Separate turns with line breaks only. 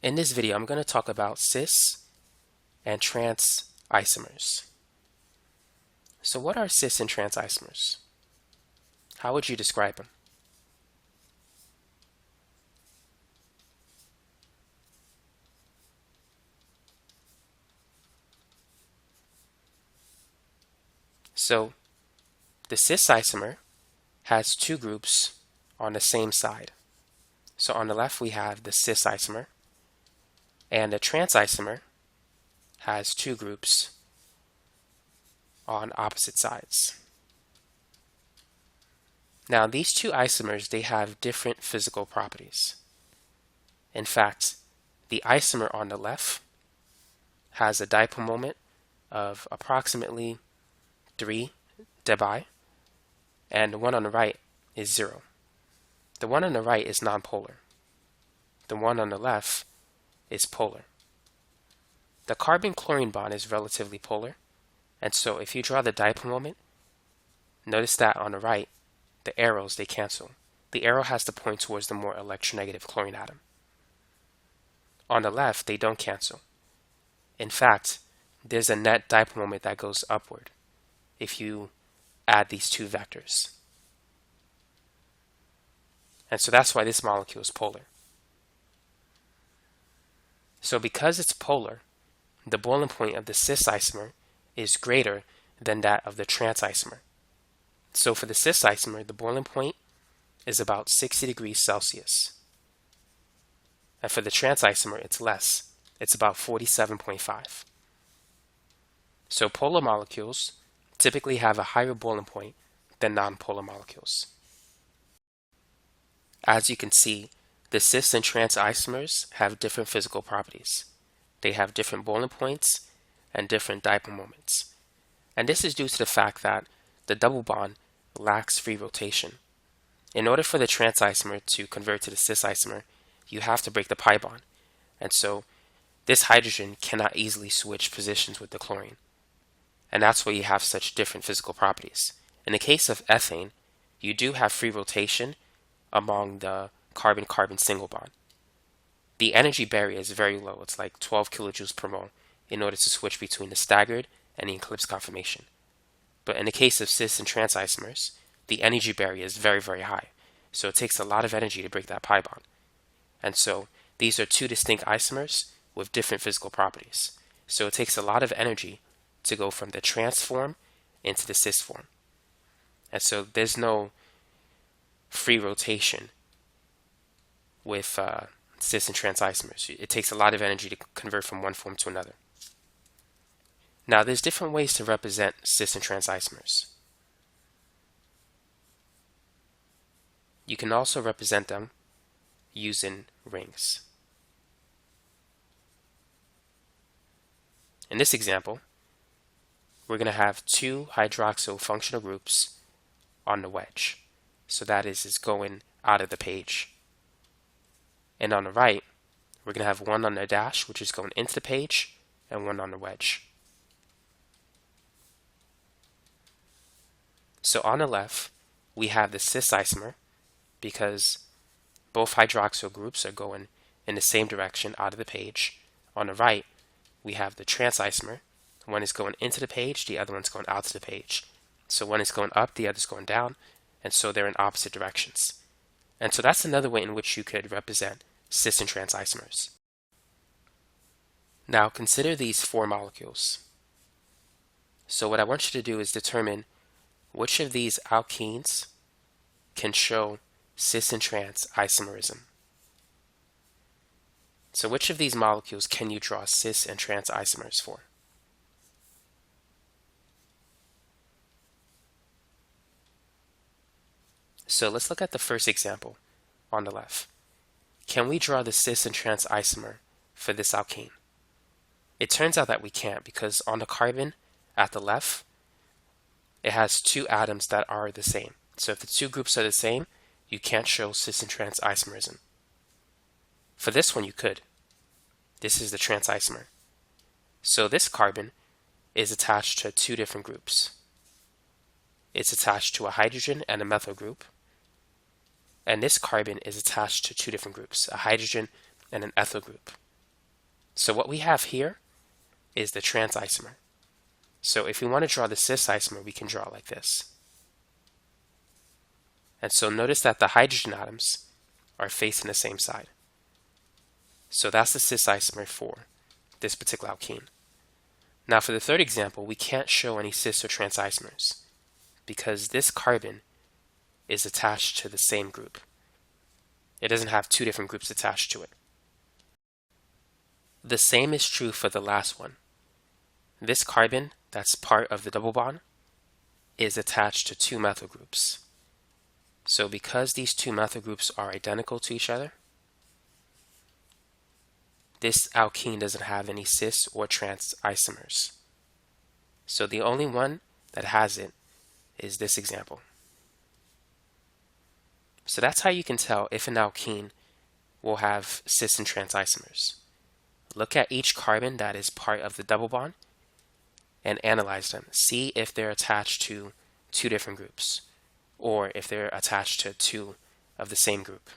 In this video, I'm going to talk about cis and trans isomers. So what are cis and trans isomers? How would you describe them? So the cis isomer has two groups on the same side. So on the left we have the cis isomer, and the trans isomer has two groups on opposite sides. Now these two isomers, they have different physical properties. In fact, the isomer on the left has a dipole moment of approximately 3 dBi, and the one on the right is 0. The one on the right is nonpolar. The one on the left is polar. The carbon-chlorine bond is relatively polar, and so if you draw the dipole moment, notice that on the right, the arrows, they cancel. The arrow has to point towards the more electronegative chlorine atom. On the left, they don't cancel. In fact, there's a net dipole moment that goes upward if you add these two vectors. And so that's why this molecule is polar. So because it's polar, the boiling point of the cis isomer is greater than that of the trans isomer. So for the cis isomer, the boiling point is about 60 degrees Celsius. And for the trans isomer, it's less. It's about 47.5. So polar molecules typically have a higher boiling point than nonpolar molecules. As you can see, the cis and trans isomers have different physical properties. They have different boiling points and different dipole moments. And this is due to the fact that the double bond lacks free rotation. In order for the trans isomer to convert to the cis isomer, you have to break the pi bond. And so this hydrogen cannot easily switch positions with the chlorine. And that's why you have such different physical properties. In the case of ethane, you do have free rotation among the carbon-carbon single bond. The energy barrier is very low. It's like 12 kilojoules per mole in order to switch between the staggered and the eclipse conformation. But in the case of cis and trans isomers, the energy barrier is very, very high. So it takes a lot of energy to break that pi bond. And so these are two distinct isomers with different physical properties. So it takes a lot of energy to go from the trans form into the cis form. And so there's no free rotation with cis and trans isomers. It takes a lot of energy to convert from one form to another. Now there's different ways to represent cis and trans isomers. You can also represent them using rings. In this example, we're going to have two hydroxyl functional groups on the wedge. So that is going out of the page. And on the right, we're going to have one on the dash, which is going into the page, and one on the wedge. So on the left, we have the cis isomer because both hydroxyl groups are going in the same direction out of the page. On the right, we have the trans isomer. One is going into the page, the other one's going out to the page. So one is going up, the other's going down, and so they're in opposite directions. And so that's another way in which you could represent cis and trans isomers. Now consider these four molecules. So what I want you to do is determine which of these alkenes can show cis and trans isomerism. So which of these molecules can you draw cis and trans isomers for? So let's look at the first example on the left. Can we draw the cis and trans isomer for this alkene? It turns out that we can't because on the carbon at the left, it has two atoms that are the same. So if the two groups are the same, you can't show cis and trans isomerism. For this one, you could. This is the trans isomer. So this carbon is attached to two different groups. It's attached to a hydrogen and a methyl group. And this carbon is attached to two different groups, a hydrogen and an ethyl group. So what we have here is the trans isomer. So if we want to draw the cis isomer, we can draw like this. And so notice that the hydrogen atoms are facing the same side. So that's the cis isomer for this particular alkene. Now for the third example, we can't show any cis or trans isomers because this carbon is attached to the same group. It doesn't have two different groups attached to it. The same is true for the last one. This carbon that's part of the double bond is attached to two methyl groups. So because these two methyl groups are identical to each other, this alkene doesn't have any cis or trans isomers. So the only one that has it is this example. So that's how you can tell if an alkene will have cis and trans isomers. Look at each carbon that is part of the double bond and analyze them. See if they're attached to two different groups or if they're attached to two of the same group.